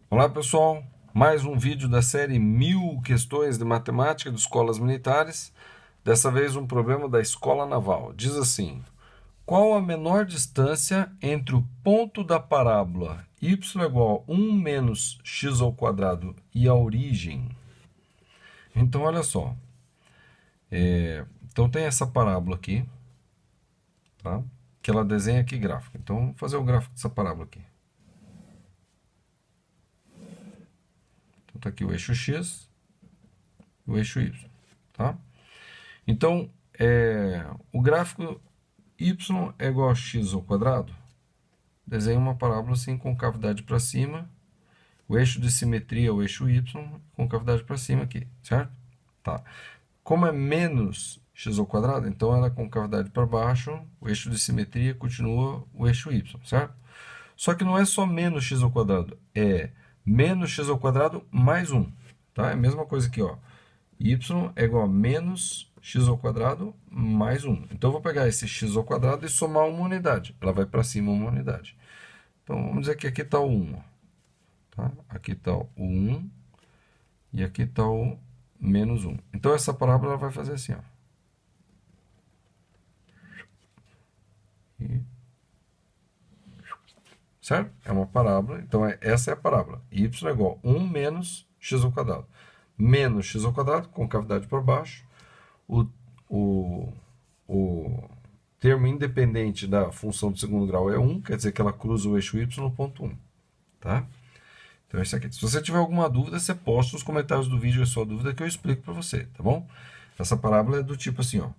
Olá pessoal, mais um vídeo da série 1000 questões de matemática de escolas militares, dessa vez um problema da escola naval. Diz assim: qual a menor distância entre o ponto da parábola y igual a 1 menos x ao quadrado e a origem? Então olha só, então tem essa parábola aqui, tá? Que ela desenha aqui gráfico. Então vamos fazer o gráfico dessa parábola aqui. Então tá aqui o eixo x e o eixo y, tá? Então, o gráfico y é igual a x ao quadrado. Desenha uma parábola assim, com cavidade para cima. O eixo de simetria é o eixo y, com cavidade para cima aqui, certo? Tá. Como é menos x ao quadrado, então ela é com cavidade para baixo, o eixo de simetria continua o eixo y, certo? Só que não é só menos x ao quadrado, é menos x ao quadrado mais 1. Tá? É a mesma coisa aqui, ó. Y é igual a menos x ao quadrado mais 1. Então, eu vou pegar esse x ao quadrado e somar uma unidade. Ela vai para cima uma unidade. Então, vamos dizer que aqui está o 1. Tá? Aqui está o 1 e aqui está o menos 1. Então, essa parábola ela vai fazer assim, ó. Certo? É uma parábola. Então, essa é a parábola. Y é igual a 1 menos x ao quadrado. Menos x ao quadrado, com cavidade por baixo. O termo independente da função de segundo grau é 1, quer dizer que ela cruza o eixo y no ponto 1. Tá? Então, é isso aqui. Se você tiver alguma dúvida, você posta nos comentários do vídeo a sua dúvida que eu explico para você, tá bom? Essa parábola é do tipo assim, ó.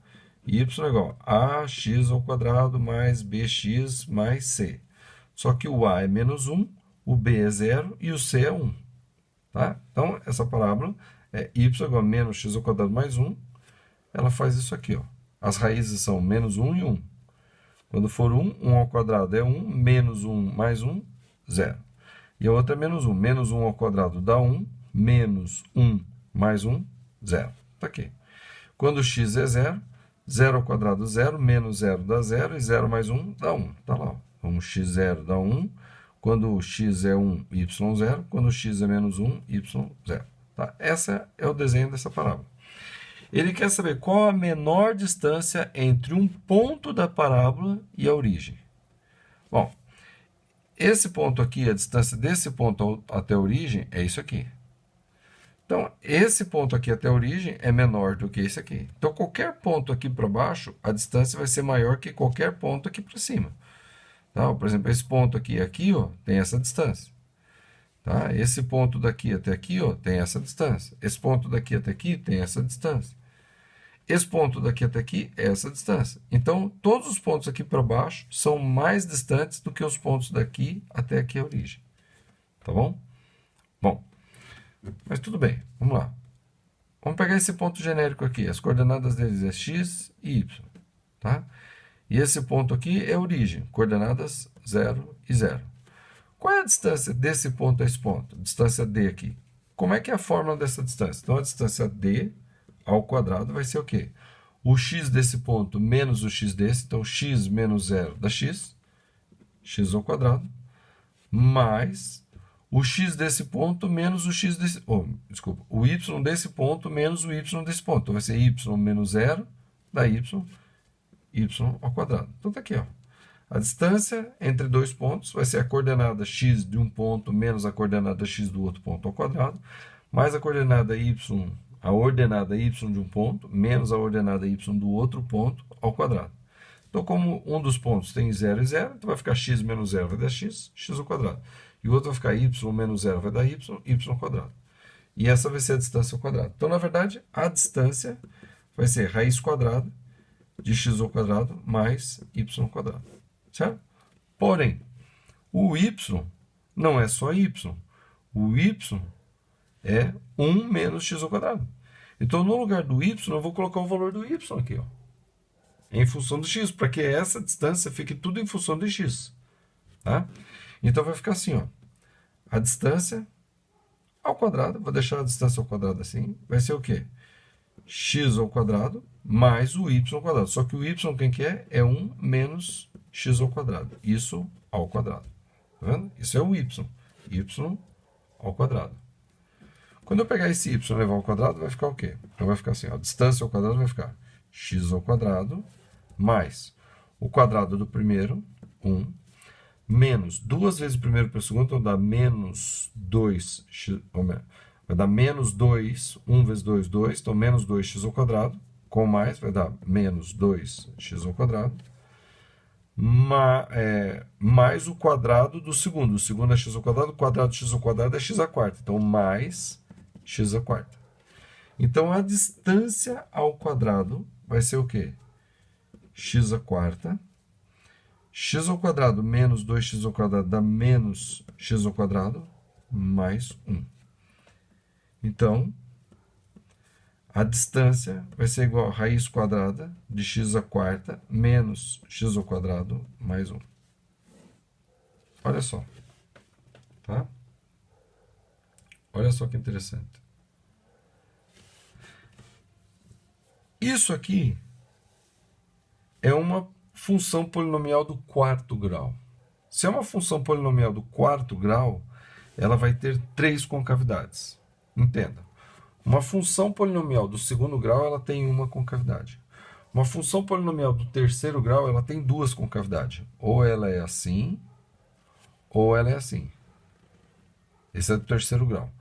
Y é igual a ax ao quadrado mais bx mais c. Só que o a é menos 1, o b é 0 e o c é 1. Tá? Então, essa parábola é y igual a menos x ao quadrado mais 1. Ela faz isso aqui, ó. As raízes são menos 1 e 1. Quando for 1, 1 ao quadrado é 1, menos 1 mais 1, 0. E a outra é menos 1. Menos 1 ao quadrado dá 1, menos 1 mais 1, 0. Tá aqui. Quando x é 0, 0 ao quadrado 0, menos 0 dá 0, e 0 mais 1 dá 1. Tá lá, ó. Então, x0 dá 1. Quando o x é 1, y0. Quando o x é menos 1, y0. Tá? Esse é o desenho dessa parábola. Ele quer saber qual a menor distância entre um ponto da parábola e a origem. Bom, esse ponto aqui, a distância desse ponto até a origem, é isso aqui. Então, esse ponto aqui até a origem é menor do que esse aqui. Então, qualquer ponto aqui para baixo, a distância vai ser maior que qualquer ponto aqui para cima. Tá? Por exemplo, esse ponto aqui, ó, tem essa distância. Tá? Esse ponto daqui até aqui, ó, tem essa distância. Esse ponto daqui até aqui tem essa distância. Esse ponto daqui até aqui é essa distância. Então, todos os pontos aqui para baixo são mais distantes do que os pontos daqui até aqui a origem. Tá bom? Bom, mas tudo bem. Vamos lá. Vamos pegar esse ponto genérico aqui. As coordenadas deles é x e y. Tá? E esse ponto aqui é a origem. Coordenadas 0 e 0. Qual é a distância desse ponto a esse ponto? Distância d aqui. Como é que é a fórmula dessa distância? Então, a distância d ao quadrado vai ser o quê? O x desse ponto menos o x desse, então x menos 0 dá x, x ao quadrado, mais o x desse ponto menos o x desse, desculpa, o y desse ponto menos o y desse ponto. Então vai ser y menos 0 dá y, y ao quadrado. Então tá aqui, ó. A distância entre dois pontos vai ser a coordenada x de um ponto menos a coordenada x do outro ponto ao quadrado, mais a coordenada a ordenada y de um ponto, menos a ordenada y do outro ponto, ao quadrado. Então, como um dos pontos tem 0 e 0, então vai ficar x menos 0 vai dar x, x ao quadrado. E o outro vai ficar y menos 0 vai dar y, y ao quadrado. E essa vai ser a distância ao quadrado. Então, na verdade, a distância vai ser raiz quadrada de x ao quadrado mais y ao quadrado. Certo? Porém, o y não é só y. O y é 1 menos x ao quadrado. Então, no lugar do y, eu vou colocar o valor do y aqui, ó, em função do x, para que essa distância fique tudo em função de x. Tá? Então, vai ficar assim, ó, a distância ao quadrado, vou deixar a distância ao quadrado assim, vai ser o quê? X ao quadrado mais o y ao quadrado. Só que o y, quem que é? É 1 menos x ao quadrado. Isso ao quadrado. Tá vendo? Isso é o y. Y ao quadrado. Quando eu pegar esse y e levar ao quadrado, vai ficar o quê? Então vai ficar assim, ó, a distância ao quadrado vai ficar x ao quadrado mais o quadrado do primeiro, 1, menos 2 vezes o primeiro pelo segundo, então dá menos 2x, vai dar menos 2, 1 vezes 2, 2, então menos 2x ao quadrado, com mais vai dar menos 2x ao quadrado, mais o quadrado do segundo. O segundo é x ao quadrado, o quadrado de x ao quadrado é x à quarta, então mais x à quarta. Então a distância ao quadrado vai ser o quê? X à quarta. X ao quadrado menos 2x ao quadrado dá menos x ao quadrado mais 1. Então, a distância vai ser igual a raiz quadrada de x à quarta menos x ao quadrado mais 1. Olha só. Tá? Olha só que interessante. Isso aqui é uma função polinomial do quarto grau. Se é uma função polinomial do quarto grau, ela vai ter 3 concavidades. Entenda. Uma função polinomial do segundo grau, ela tem uma concavidade. Uma função polinomial do terceiro grau, ela tem 2 concavidades. Ou ela é assim, ou ela é assim. Esse é do terceiro grau.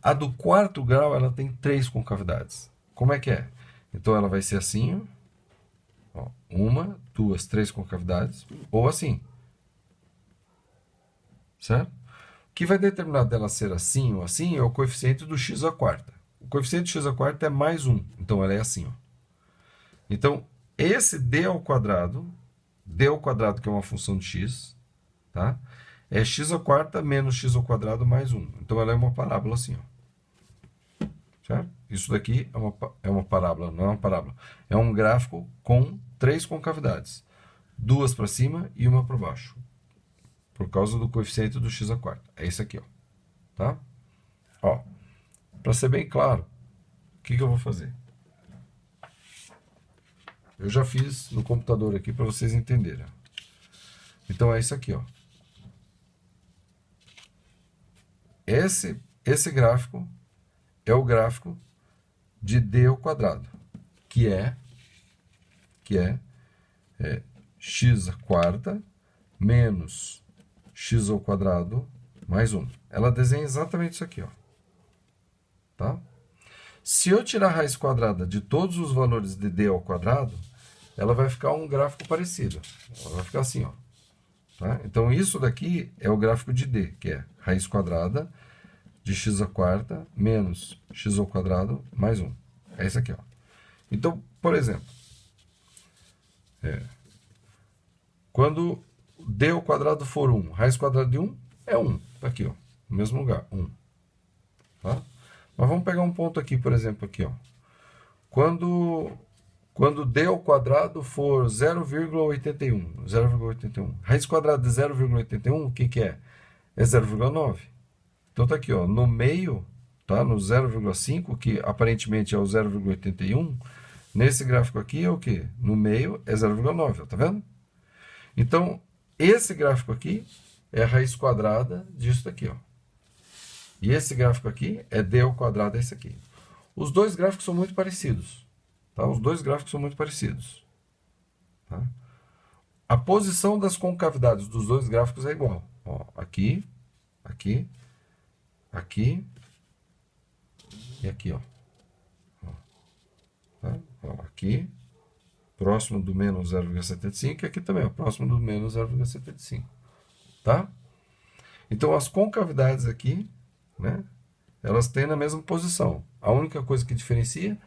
A do quarto grau, ela tem 3 concavidades. Como é que é? Então, ela vai ser assim, ó, 1, 2, 3 concavidades, ou assim. Certo? O que vai determinar dela ser assim ou assim é o coeficiente do x à quarta. O coeficiente de x à quarta é mais 1, então ela é assim. Ó. Então, esse d ao quadrado que é uma função de x, tá? É x à quarta menos x ao quadrado mais 1. Então, ela é uma parábola assim. Ó. Certo? Isso daqui é uma parábola, não é uma parábola. É um gráfico com 3 concavidades. 2 para cima e uma para baixo. Por causa do coeficiente do x à quarta. É esse aqui, ó. Tá? Ó, para ser bem claro, o que eu vou fazer? Eu já fiz no computador aqui para vocês entenderem. Então é isso aqui, ó. Esse gráfico é o gráfico de d ao quadrado, que é x à quarta menos x ao quadrado mais 1. Ela desenha exatamente isso aqui, ó. Tá? Se eu tirar a raiz quadrada de todos os valores de d ao quadrado, ela vai ficar um gráfico parecido. Ela vai ficar assim, ó. Tá? Então, isso daqui é o gráfico de d, que é raiz quadrada de x à quarta menos x ao quadrado mais 1. É isso aqui, ó. Então, por exemplo, quando d ao quadrado for 1, raiz quadrada de 1 é 1. Tá aqui, ó, no mesmo lugar, 1. Tá? Mas vamos pegar um ponto aqui, por exemplo, aqui, ó. Quando d ao quadrado for 0,81, raiz quadrada de 0,81, o que é? É 0,9. Então tá aqui, ó, no meio, tá? No 0,5, que aparentemente é o 0,81, nesse gráfico aqui é o quê? No meio é 0,9, tá vendo? Então, esse gráfico aqui é a raiz quadrada disso daqui, ó. E esse gráfico aqui é d ao quadrado, é esse aqui. Os dois gráficos são muito parecidos. Tá? Os dois gráficos são muito parecidos. Tá? A posição das concavidades dos dois gráficos é igual. Ó, aqui, aqui, aqui e aqui. Ó. Tá? Ó, aqui, próximo do menos 0,75 e aqui também, ó, próximo do menos 0,75. Tá? Então, as concavidades aqui, né, elas têm na mesma posição. A única coisa que diferencia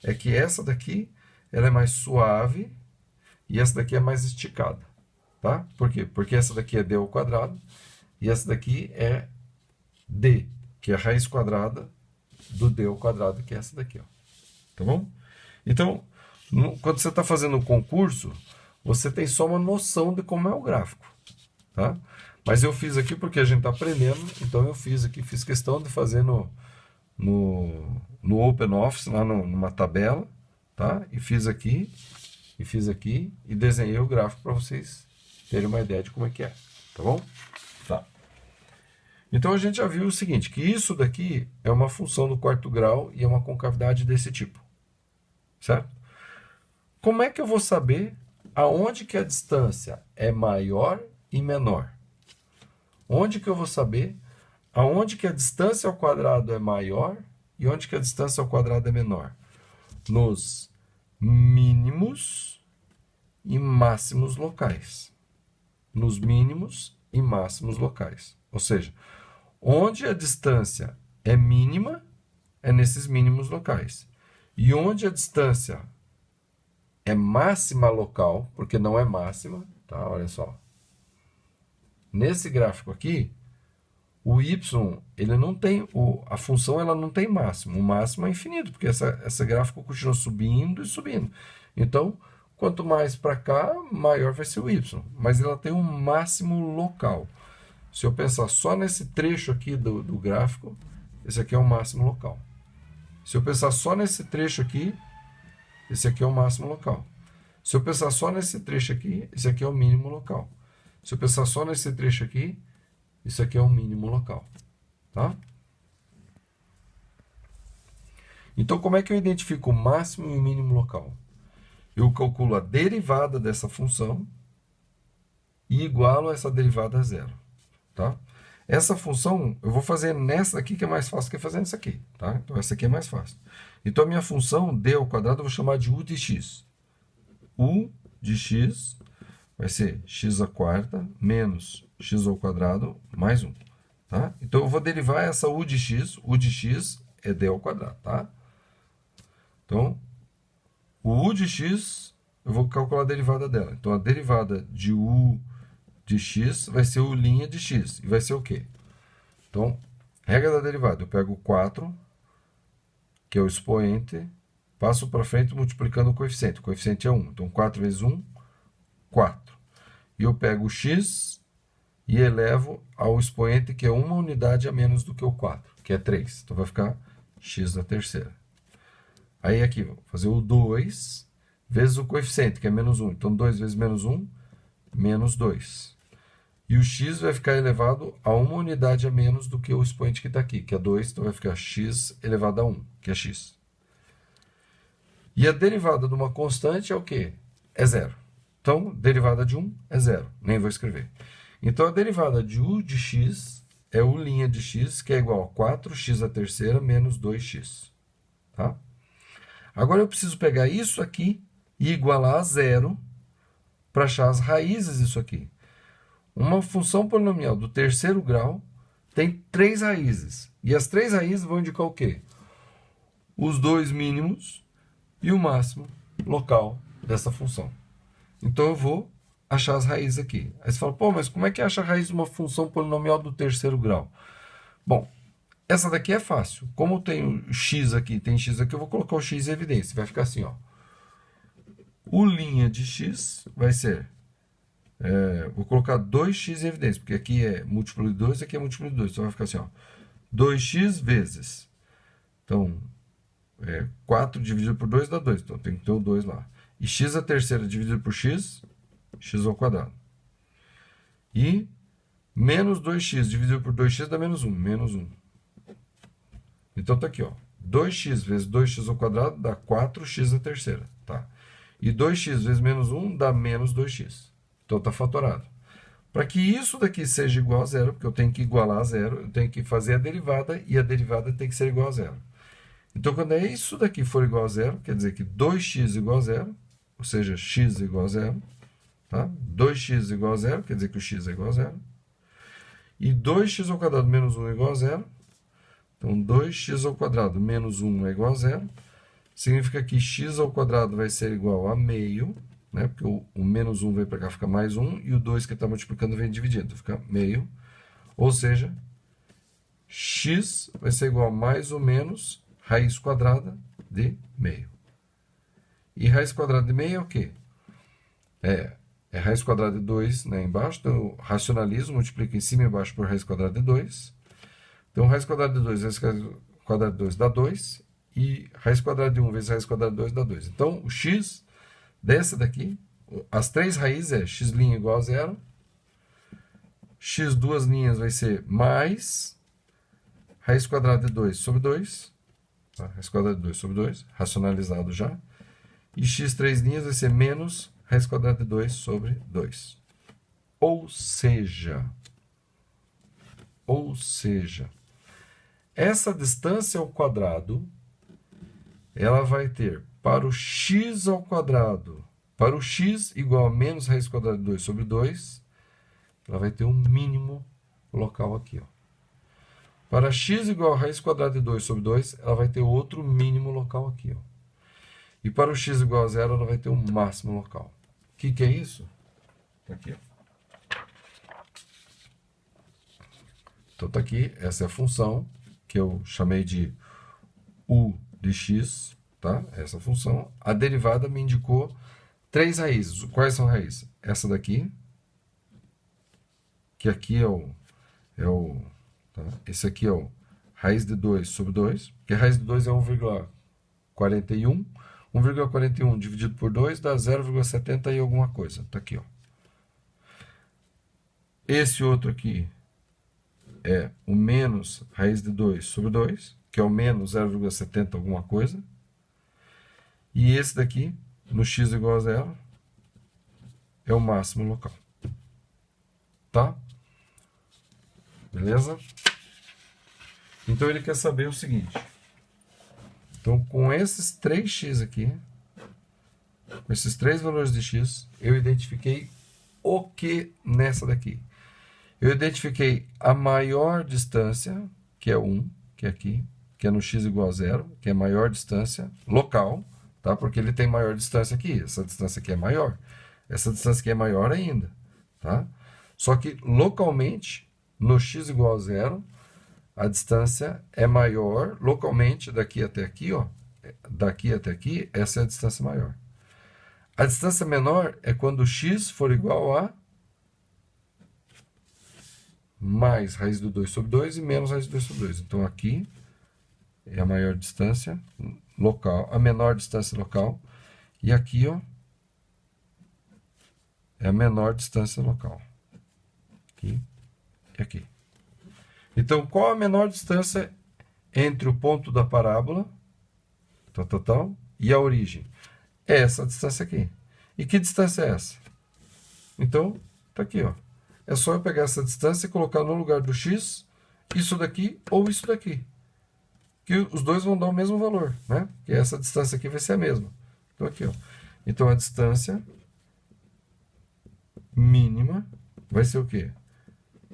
é que essa daqui ela é mais suave e essa daqui é mais esticada. Tá? Por quê? Porque essa daqui é d ao quadrado e essa daqui é d, que é a raiz quadrada do d ao quadrado, que é essa daqui. Ó. Tá bom? Então, quando você está fazendo o concurso, você tem só uma noção de como é o gráfico. Tá? Mas eu fiz aqui porque a gente está aprendendo, então eu fiz aqui, fiz questão de fazer no OpenOffice, lá numa tabela, tá? E fiz aqui, e desenhei o gráfico para vocês terem uma ideia de como é que é, tá bom? Tá. Então a gente já viu o seguinte, que isso daqui é uma função do quarto grau e é uma concavidade desse tipo, certo? Como é que eu vou saber aonde que a distância é maior e menor? Onde que eu vou saber aonde que a distância ao quadrado é maior e onde que a distância ao quadrado é menor? Nos mínimos e máximos locais. Nos mínimos e máximos locais. Ou seja, onde a distância é mínima, é nesses mínimos locais. E onde a distância é máxima local, porque não é máxima, tá? Olha só. Nesse gráfico aqui, o y, ele não tem, a função ela não tem máximo. O máximo é infinito, porque esse gráfico continua subindo e subindo. Então, quanto mais para cá, maior vai ser o y. Mas ela tem um máximo local. Se eu pensar só nesse trecho aqui do gráfico, esse aqui é o máximo local. Se eu pensar só nesse trecho aqui, esse aqui é o máximo local. Se eu pensar só nesse trecho aqui, esse aqui é o mínimo local. Se eu pensar só nesse trecho aqui, isso aqui é o mínimo local. Tá? Então, como é que eu identifico o máximo e o mínimo local? Eu calculo a derivada dessa função e igualo essa derivada a zero. Tá? Essa função, eu vou fazer nessa aqui, que é mais fácil que fazer nessa aqui. Tá? Então, essa aqui é mais fácil. Então, a minha função d ao quadrado eu vou chamar de u de x. U de x vai ser x à quarta menos x ao quadrado mais 1. Tá? Então, eu vou derivar essa u de x é d ao quadrado. Tá? Então, o u de x, eu vou calcular a derivada dela. Então, a derivada de u de x vai ser u' de x. E vai ser o quê? Então, regra da derivada. Eu pego o 4, que é o expoente, passo para frente multiplicando o coeficiente. O coeficiente é 1. Então, 4 vezes 1, 4. E eu pego o x e elevo ao expoente, que é uma unidade a menos do que o 4, que é 3. Então, vai ficar x na terceira. Aí, aqui, vou fazer o 2 vezes o coeficiente, que é menos 1. Então, 2 vezes menos 1, menos 2. E o x vai ficar elevado a uma unidade a menos do que o expoente que está aqui, que é 2. Então, vai ficar x elevado a 1, que é x. E a derivada de uma constante é o quê? É zero. Então, derivada de 1 é zero. Nem vou escrever. Então, a derivada de u de x é u' de x, que é igual a 4x à terceira menos 2x. Tá? Agora, eu preciso pegar isso aqui e igualar a zero para achar as raízes disso aqui. Uma função polinomial do terceiro grau tem 3 raízes. E as 3 raízes vão indicar o quê? Os dois mínimos e o máximo local dessa função. Então, eu vou achar as raízes aqui. Aí você fala, pô, mas como é que acha a raiz de uma função polinomial do terceiro grau? Bom, essa daqui é fácil. Como tem o x aqui, tem x aqui, eu vou colocar o x em evidência. Vai ficar assim, ó. U' de x vai ser... vou colocar 2x em evidência, porque aqui é múltiplo de 2, aqui é múltiplo de 2. Então, vai ficar assim, ó. 2x vezes... Então, 4 dividido por 2 dá 2. Então, tem que ter o 2 lá. E x à terceira dividido por x, x ao quadrado. E menos 2x dividido por 2x dá menos 1. Menos 1. Então, tá aqui, ó. 2x vezes 2x ao quadrado dá 4x à terceira. Tá? E 2x vezes menos 1 dá menos 2x. Então, está fatorado. Para que isso daqui seja igual a zero, porque eu tenho que igualar a zero, eu tenho que fazer a derivada, e a derivada tem que ser igual a zero. Então, quando isso daqui for igual a zero, quer dizer que 2x igual a zero, ou seja, x igual a zero. Tá? 2x igual a zero, quer dizer que o x é igual a zero. E 2x ao quadrado menos 1 é igual a zero. Então, 2x ao quadrado menos 1 é igual a zero. Significa que x ao quadrado vai ser igual a meio, né? Porque o menos 1 vem para cá, fica mais 1, e o 2 que está multiplicando vem dividindo, fica meio. Ou seja, x vai ser igual a mais ou menos raiz quadrada de meio. E raiz quadrada de meio é o quê? É raiz quadrada de 2, né, embaixo. Então, eu racionalizo, multiplico em cima e embaixo por raiz quadrada de 2. Então, raiz quadrada de 2 vezes raiz quadrada de 2 dá 2. E raiz quadrada de 1 vezes raiz quadrada de 2 dá 2. Então, o x dessa daqui, as 3 raízes é x' igual a zero, x duas linhas vai ser mais raiz quadrada de 2 sobre 2. Tá? Raiz quadrada de 2 sobre 2, racionalizado já. E x três linhas vai ser menos raiz quadrada de 2 sobre 2. Ou seja, essa distância ao quadrado, ela vai ter para o x ao quadrado, para o x igual a menos raiz quadrada de 2 sobre 2, ela vai ter um mínimo local aqui. Ó. Para x igual a raiz quadrada de 2 sobre 2, ela vai ter outro mínimo local aqui. Ó. E para o x igual a zero, ela vai ter um máximo local. O que é isso? Aqui, ó. Então está aqui, essa é a função que eu chamei de u de x, tá? Essa função. A derivada me indicou três raízes. Quais são as raízes? Essa daqui, que aqui tá? Esse aqui é o raiz de 2 sobre 2, porque a raiz de 2 é 1,41. 1,41 dividido por 2 dá 0,70 e alguma coisa. Está aqui, ó. Esse outro aqui é o menos raiz de 2 sobre 2, que é o menos 0,70 alguma coisa. E esse daqui, no x igual a zero, é o máximo local. Tá? Beleza? Então ele quer saber o seguinte. Então com esses 3x aqui, com esses três valores de x, eu identifiquei o que nessa daqui? Eu identifiquei a maior distância, que é 1, que é aqui, que é no x igual a zero, que é a maior distância local, tá? Porque ele tem maior distância aqui. Essa distância aqui é maior. Essa distância aqui é maior ainda, tá? Só que localmente, no x igual a zero, a distância é maior localmente daqui até aqui, ó. Daqui até aqui, essa é a distância maior. A distância menor é quando x for igual a mais raiz de 2 sobre 2 e menos raiz de 2 sobre 2. Então aqui é a maior distância local, a menor distância local. E aqui, ó, é a menor distância local. Aqui e aqui. Então, qual a menor distância entre o ponto da parábola, e a origem? É essa distância aqui. E que distância é essa? Então, tá aqui, ó. É só eu pegar essa distância e colocar no lugar do x, isso daqui ou isso daqui. Que os dois vão dar o mesmo valor, né? Que essa distância aqui vai ser a mesma. Então, aqui, ó. Então, a distância mínima vai ser o quê?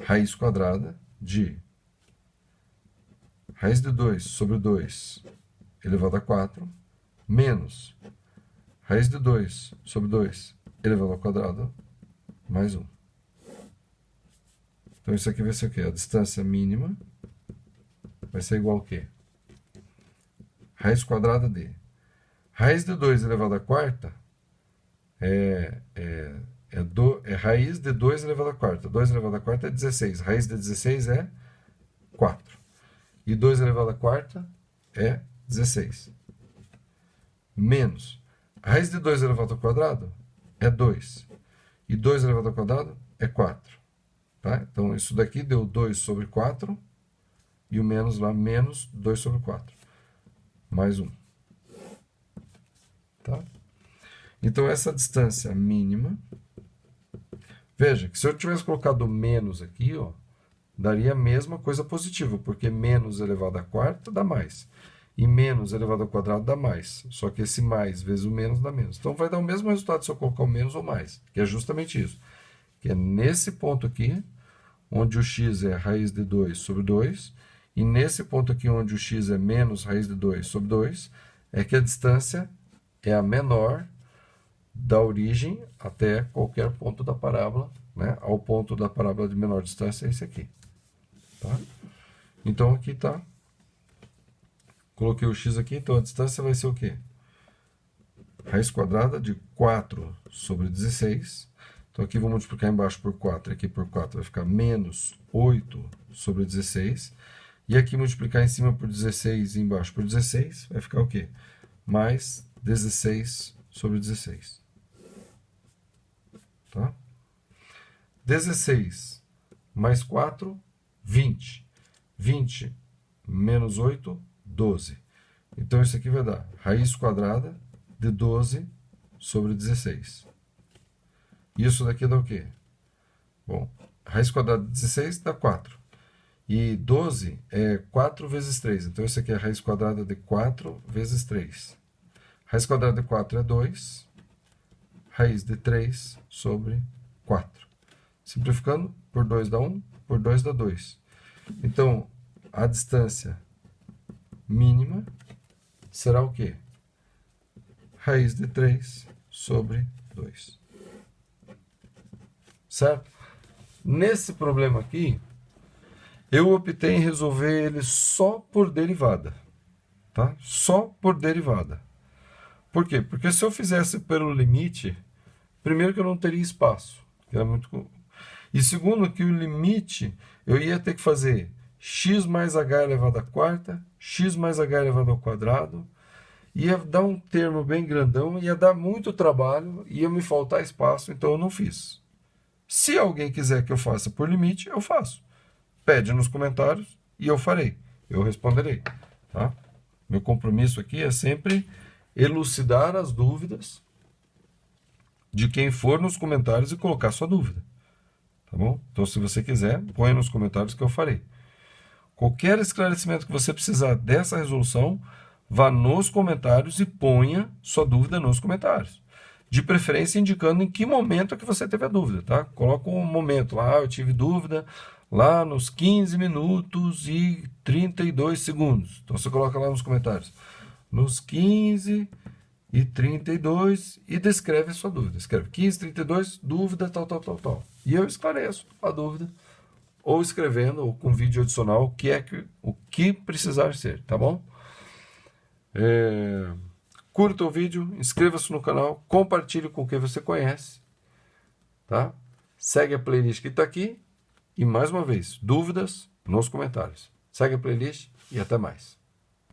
Raiz quadrada de raiz de 2 sobre 2 elevado a 4 menos raiz de 2 sobre 2 elevado ao quadrado mais 1. Então, isso aqui vai ser o quê? A distância mínima vai ser igual ao quê? Raiz quadrada de raiz de 2 elevado à quarta é raiz de 2 elevado à quarta. 2 elevado à quarta é 16. Raiz de 16 é 4. E 2 elevado à quarta é 16. Menos. Raiz de 2 elevado ao quadrado é 2. E 2 elevado ao quadrado é 4. Tá? Então, isso daqui deu 2 sobre 4. E o menos lá, menos 2 sobre 4. Mais 1. Tá? Então, essa distância mínima... Veja que se eu tivesse colocado menos aqui, ó, daria a mesma coisa positiva, porque menos elevado à quarta dá mais. E menos elevado ao quadrado dá mais. Só que esse mais vezes o menos dá menos. Então, vai dar o mesmo resultado se eu colocar o menos ou mais, que é justamente isso. Que é nesse ponto aqui, onde o x é raiz de 2 sobre 2, e nesse ponto aqui, onde o x é menos raiz de 2 sobre 2, é que a distância é a menor da origem até qualquer ponto da parábola, né? Ao ponto da parábola de menor distância é esse aqui. Tá? Então, aqui está. Coloquei o x aqui, então a distância vai ser o quê? Raiz quadrada de 4 sobre 16. Então, aqui vou multiplicar embaixo por 4, aqui por 4 vai ficar menos 8 sobre 16. E aqui multiplicar em cima por 16 e embaixo por 16, vai ficar o quê? Mais 16 sobre 16. Tá? 16 mais 4, 20. 20 menos 8, 12. Então, isso aqui vai dar raiz quadrada de 12 sobre 16. Isso daqui dá o quê? Bom, raiz quadrada de 16 dá 4. E 12 é 4 vezes 3. Então, isso aqui é raiz quadrada de 4 vezes 3. Raiz quadrada de 4 é 2. Raiz de 3 sobre 4. Simplificando, por 2 dá 1, por 2 dá 2. Então, a distância mínima será o quê? Raiz de 3 sobre 2. Certo? Nesse problema aqui, eu optei em resolver ele só por derivada. Tá? Só por derivada. Por quê? Porque se eu fizesse pelo limite, primeiro que eu não teria espaço. Que era muito... E segundo que o limite, eu ia ter que fazer x mais h elevado à quarta, x mais h elevado ao quadrado, ia dar um termo bem grandão, ia dar muito trabalho, ia me faltar espaço, então eu não fiz. Se alguém quiser que eu faça por limite, eu faço. Pede nos comentários e eu farei. Eu responderei. Tá? Meu compromisso aqui é sempre elucidar as dúvidas de quem for nos comentários e colocar sua dúvida. Tá bom? Então, se você quiser, põe nos comentários que eu farei. Qualquer esclarecimento que você precisar dessa resolução, vá nos comentários e ponha sua dúvida nos comentários. De preferência, indicando em que momento é que você teve a dúvida, tá? Coloca um momento lá, eu tive dúvida lá nos 15 minutos e 32 segundos. Então, você coloca lá nos comentários. Nos 15 e 32 e descreve a sua dúvida. Escreve 15, 32, dúvida, tal, tal, tal, tal. E eu esclareço a dúvida, ou escrevendo, ou com vídeo adicional, o que precisar ser, tá bom? Curta o vídeo, inscreva-se no canal, compartilhe com quem você conhece, tá? Segue a playlist que está aqui e, mais uma vez, dúvidas nos comentários. Segue a playlist e até mais.